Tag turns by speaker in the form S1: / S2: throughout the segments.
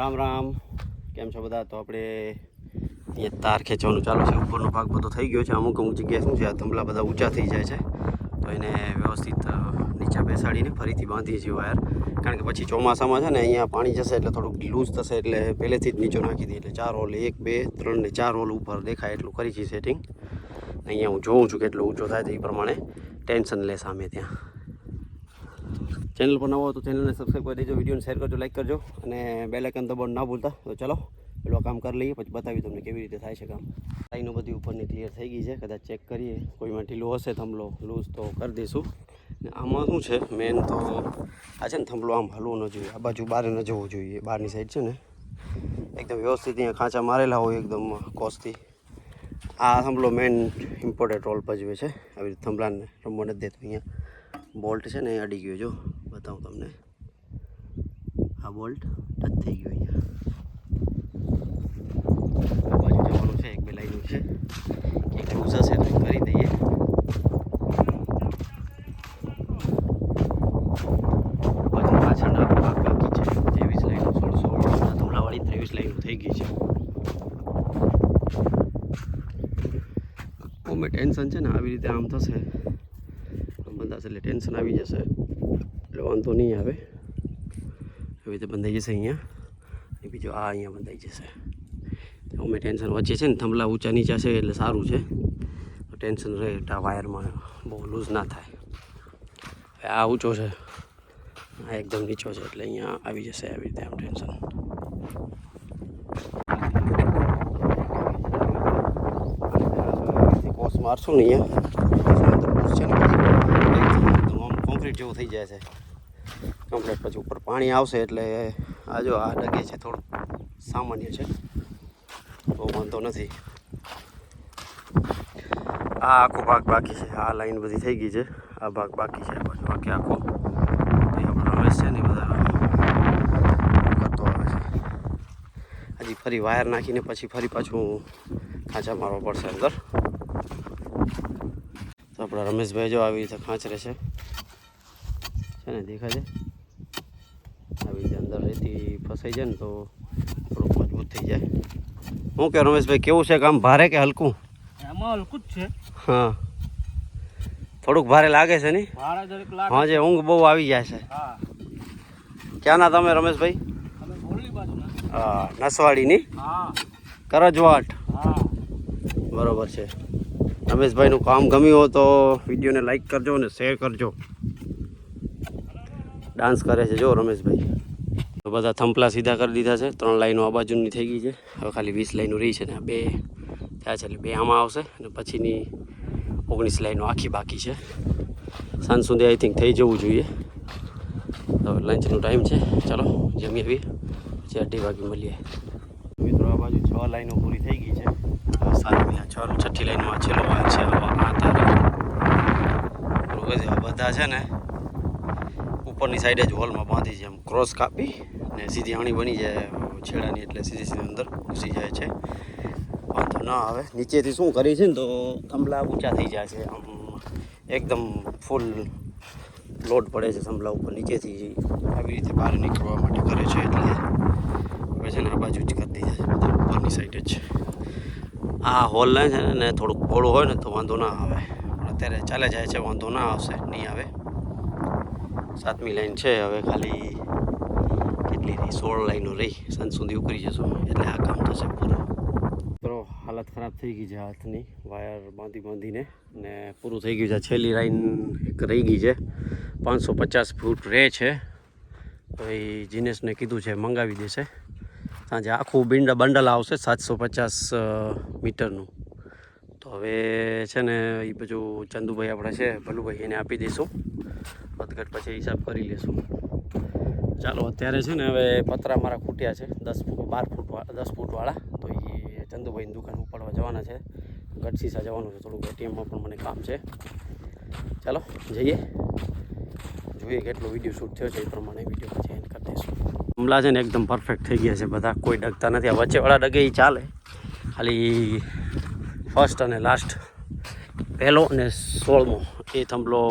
S1: રામ રામ, કેમ છો બધા? તો આપણે અહીંયા તાર ખેંચવાનું ચાલુ છે. ઉપરનો ભાગ બધો થઈ ગયો છે. અમુક જગ્યાએ શું છે, આ થંભલા બધા ઊંચા થઈ જાય છે, તો એને વ્યવસ્થિત નીચે બેસાડીને ફરીથી બાંધીએ છીએ વાયર. કારણ કે પછી ચોમાસામાં છે ને અહીંયા પાણી જશે એટલે થોડુંક લૂઝ થશે, એટલે પહેલેથી જ નીચો નાખી દઈએ. એટલે 4 હોલ 1 2 3 ને 4 હોલ ઉપર દેખાય એટલું કરી છીએ સેટિંગ. અહીંયા હું જોઉં છું કેટલો ઊંચો થાય તો એ પ્રમાણે ટેન્શન લે સામે ત્યાં. ચેનલ પર નવો તો ચેનલને સબસ્ક્રાઈબ કરી દેજો, વિડીયોને શેર કરજો, લાઈક કરજો અને બેલ આઇકન દબાવવાનું ના ભૂલતા. તો ચલો પેલું કામ કરી લઈએ, પછી બતાવી તમને કેવી રીતે થાય છે કામ. લાઈનો બધી ઉપરની ક્લિયર થઈ ગઈ છે. કદાચ ચેક કરીએ, કોઈમાં ઢીલો હશે થંભલો લૂઝ તો કરી દઈશું. ને આમાં શું છે મેન તો આ છે ને, થંભલો આમ હલવો ન જોઈએ, આ બાજુ બહાર ન જવું જોઈએ. બહારની સાઈડ છે ને એકદમ વ્યવસ્થિત અહીંયા ખાંચા મારેલા હોય એકદમ કોસથી. આ થંભલો મેન ઇમ્પોર્ટન્ટ રોલ ભજવે છે. આવી રીતે થંભલાને રમવા નથી દેતો. અહીંયા બોલ્ટ છે ને એ અડી ગયો, જો બતાવું તમને. આ બોલ્ટ ટચ થઈ ગયો. અહીંયા બાજુ જવાનું છે, 1 2 લાઈનો છે. એક લૂઝ હશે તો કરી દઈએ. બાજુ પાછળના ભાગ બાકી છે. 23 લાઈનો 16 થંભલાવાળી 23 લાઈનો થઈ ગઈ છે. મેં ટેન્શન છે ને આવી રીતે આમ થશે, બંધાશે એટલે ટેન્શન આવી જશે, એટલે વાંધો નહીં આવે. એવી રીતે બંધાઈ જશે અહીંયા. અને બીજો આ અહીંયા બંધાઈ જશે. અમે ટેન્શન વચ્ચે છે ને, થંભલા ઊંચા નીચા છે એટલે સારું છે. ટેન્શન રહે આ વાયરમાં બહુ લૂઝ ના થાય. આ ઊંચો છે, આ એકદમ નીચો છે, એટલે અહીંયા આવી જશે આવી રીતે આમ ટેન્શન. કોસ મારશું ને અહીંયા છે ને, કોન્ક્રીટ જેવું થઈ જાય છે કમ્પ્લીટ. પછી ઉપર પાણી આવશે એટલે આ જો આ ડગે છે, થોડું સામાન્ય છે, બહુ વાંધો નથી. આ આખો ભાગ બાકી છે. આ લાઈન બધી થઈ ગઈ છે, આ ભાગ બાકી છે. બાજુ બાકી આખો આપણો રમેશ છે ને બધા કરતો આવે છે. હજી ફરી વાયર નાખીને પછી ફરી પાછું ખાંચા મારવા પડશે અંદર. તો આપણા રમેશભાઈ જો આવી રીતે ખાંચ રહેશે છે ને, દેખાય છે આવી રીતે અંદર રેતી ફસાઈ જાય ને તો થોડુંક મજબૂત થઈ જાય. શું કે રમેશભાઈ, કેવું છે કામ? ભારે કે હલકું?
S2: એમાં હલકું જ છે.
S1: હા, થોડુંક ભારે લાગે છે ને?
S2: ભારે જરીક લાગે.
S1: હા, જે ઊંઘ બહુ આવી જાય છે.
S2: હા.
S1: ક્યાં ના તમે રમેશભાઈ?
S2: અમે બોરલી બાજુના.
S1: હા, નસવાડીની
S2: હા.
S1: કરજવાટ.
S2: હા.
S1: બરોબર છે. રમેશભાઈનું કામ ગમ્યું હોય તો વિડીયોને લાઈક કરજો અને શેર કરજો. ડાન્સ કરે છે જો રમેશભાઈ. તો બધા થંભલા સીધા કરી દીધા છે. 3 લાઈનો આ બાજુની થઈ ગઈ છે. હવે ખાલી 20 લાઈનો રહી છે ને, 2 થયા છે એટલે 2 આમાં આવશે અને પછીની 19 લાઈનો આખી બાકી છે. સાંજ સુધી આઈ થિંક થઈ જવું જોઈએ. તો લંચનો ટાઈમ છે, ચાલો જમી આવી પછી 2:30 વાગે મળીએ. મિત્રો આ બાજુ 6 લાઈનો પૂરી થઈ ગઈ છે. સારી 6ઠ્ઠી લાઈનમાં છેલ્લો ભાગ છે. બધા છે ને ઉપરની સાઈડે જ હોલમાં બાંધી છે, એમ ક્રોસ કાપી ને સીધી આણી બની જાય છેડાની, એટલે સીધી અંદર ઘૂસી જાય છે. વાંધો ના આવે. નીચેથી શું કરી છે ને તો થંભલા ઊંચા થઈ જાય છે, આમ એકદમ ફૂલ લોડ પડે છે થંભલા ઉપર. નીચેથી આવી રીતે બહાર નીકળવા માટે કરે છે, એટલે હવે છે ને આ બાજુ જ કરી દીધા છે બધા ઉપરની સાઈડ જ. આ હોલ છે ને થોડુંક પહોળું હોય ને તો વાંધો ના આવે, પણ અત્યારે ચાલે જાય છે, વાંધો ના આવશે, નહીં આવે. 7મી લાઈન છે. હવે ખાલી કેટલી રહી? 16 લાઈનો રહી. સાંજ સુધી ઉકળી જશું એટલે આ કામ થશે પૂરું. તો હાલત ખરાબ થઈ ગઈ છે હાથની, વાયર બાંધીને ને પૂરું થઈ ગયું છે. છેલ્લી લાઈન એક રહી ગઈ છે. 550 ફૂટ રહે છે. તો એ જીનેશને કીધું છે મંગાવી દેશે. સાંજે આખું બંડલ આવશે 750 મીટરનું. તો હવે છે ને એ બધું ચંદુભાઈ આપણે છે, ભલુભાઈ, એને આપી દઈશું. વધઘટ પછી હિસાબ કરી લઈશું. ચાલો અત્યારે છે ને હવે પતરા મારા ખૂટ્યા છે 10 ફૂટવાળા. તો એ ચંદુભાઈની દુકાન ઉપાડવા જવાના છે. ગઢસીસા જવાનું છે, થોડુંક એટીએમમાં પણ મને કામ છે. ચાલો જઈએ, જોઈએ કેટલો વિડીયો શૂટ થયો છે, એ પ્રમાણે વિડીયો પછી એન્ડ કરી દઈશું. થંભલા છે ને એકદમ પરફેક્ટ થઈ ગયા છે બધા, કોઈ ડગતા નથી. આ વચ્ચેવાળા ડગે એ ચાલે, ખાલી ફર્સ્ટ અને લાસ્ટ પહેલો અને 16મો એ થંભલો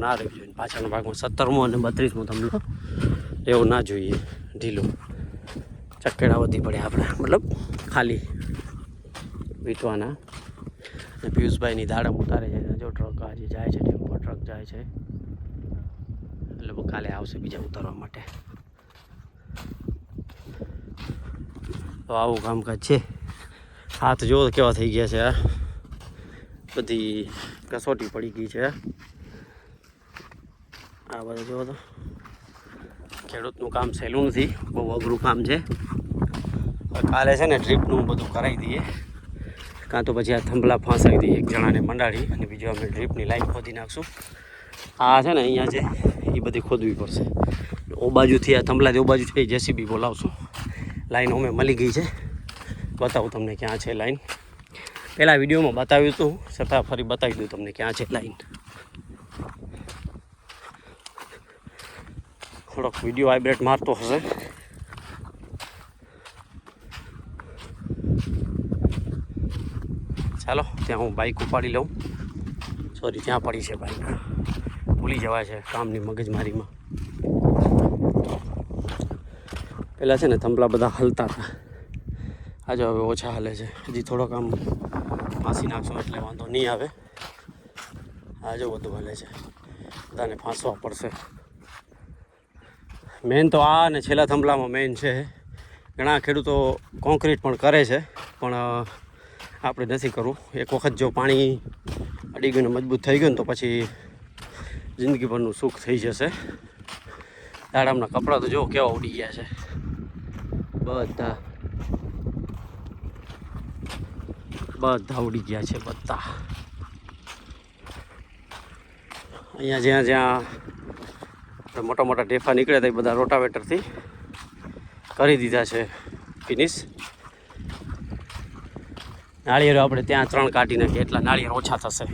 S1: ના રહેવો જોઈએ. પાછળના ભાગમાં 17મો અને 32મો થંભલો એવો ના જોઈએ ઢીલો. ચકેડા વધી પડે આપણે, મતલબ ખાલી વીટવાના. અને પિયુષભાઈની દાડમ ઉતારે છે. જો ટ્રક આજે જાય છે, ટેમ્પો ટ્રક જાય છે, એટલે કાલે આવશે બીજા ઉતારવા માટે. તો આવું કામકાજ છે. હાથ જો કેવા થઈ ગયા છે, આ બધી કસોટી પડી ગઈ છે. આ બધું જો તો ખેડૂતનું કામ સહેલું નથી, બહુ અઘરું કામ છે. કાલે છે ને ડ્રીપનું બધું કરાવી દઈએ, કાં તો પછી આ થંભલા ફાંસાવી દઈએ એક જણાને મંડાડી, અને બીજું અમે ડ્રીપની લાઈન ખોદી નાખશું. આ છે ને અહીંયા છે એ બધી ખોદવી પડશે. ઓ બાજુથી આ થંભલાથી ઓ બાજુ છે એ જેસીબી બોલાવશું. લાઈન અમે મળી ગઈ છે, બતાવું તમને ક્યાં છે લાઈન. પહેલાં વિડીયોમાં બતાવ્યું હતું, છતાં ફરી બતાવી દઉં તમને ક્યાં છે લાઈન. થોડોક વિડીયો વાઇબ્રેટ મારતો હશે. ચાલો ત્યાં હું બાઇક ઉપાડી લઉં. સોરી, ત્યાં પડી છે બાઇક, ભૂલી જવાય છે કામની મગજમારીમાં. પહેલાં છે ને થંભલા બધા હલતા હતા, આજે હવે ઓછા હાલે છે. હજી થોડોક આમ ફાંસી નાખશું એટલે વાંધો નહીં આવે. આજે બધું હાલે છે, બધાને ફાંસવા પડશે. મેન તો આ અને છેલ્લા થંભલામાં મેન છે. ઘણા ખેડૂતો કોન્ક્રીટ પણ કરે છે, પણ આપણે નથી કરવું. એક વખત જો પાણી અડી ગયું ને મજબૂત થઈ ગયું ને તો પછી જિંદગીભરનું સુખ થઈ જશે. દાડામના કપડાં તો જો કેવા ઉડી ગયા છે બધા ઉડી ગયા છે બધા. અહીંયા જ્યાં જ્યાં મોટા મોટા ઢેફા નીકળ્યા હતા એ બધા રોટાવેટરથી કરી દીધા છે ફિનિશ. નાળિયેરો આપણે ત્યાં 3 કાઢી નાખીએ, એટલા નાળિયેર ઓછા થશે.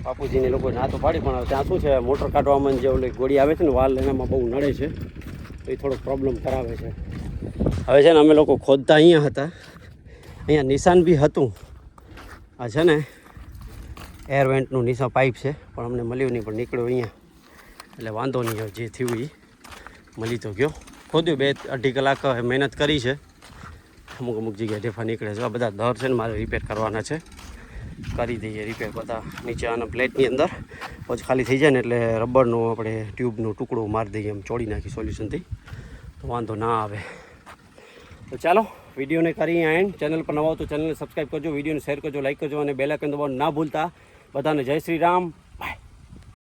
S1: બાપુજીને લોકો ના તો પાડી, પણ ત્યાં શું છે મોટર કાઢવામાં જે ઓલી ગોળી આવે છે ને વાલ, એનામાં બહુ નડે છે, તો એ થોડોક પ્રોબ્લેમ કરાવે છે. હવે છે ને અમે લોકો ખોદતા અહીંયા હતા, અહીંયા નિશાન બી હતું. આ છે ને એર વેન્ટનું નિશાન પાઇપ છે, પણ અમને મળ્યું નહીં, પણ નીકળ્યો અહીંયા, એટલે વાંધો નહીં. જે થયું એ મળી તો ગયો. ખોદ્યું 2-2.5 કલાક મહેનત કરી છે. અમુક જગ્યાએ ઢેફા નીકળે છે. આ બધા દર છે ને મારે રિપેર કરવાના છે, કરી દઈએ રિપેર બધા નીચે આના પ્લેટની અંદર. પછી ખાલી થઈ જાય ને એટલે રબરનું આપણે ટ્યુબનું ટુકડું મારી દઈએ, એમ ચોડી નાખી સોલ્યુશનથી, તો વાંધો ના આવે. તો ચાલો વિડીયોને કરી એન્ડ. ચેનલ પર નવા હો તો ચેનલને સબસ્ક્રાઈબ કરજો, વિડીયોને શેર કરજો, લાઈક કરજો, અને બેલ આઇકન દબાવવાનું ના ભૂલતા. બધાને જય શ્રી રામ.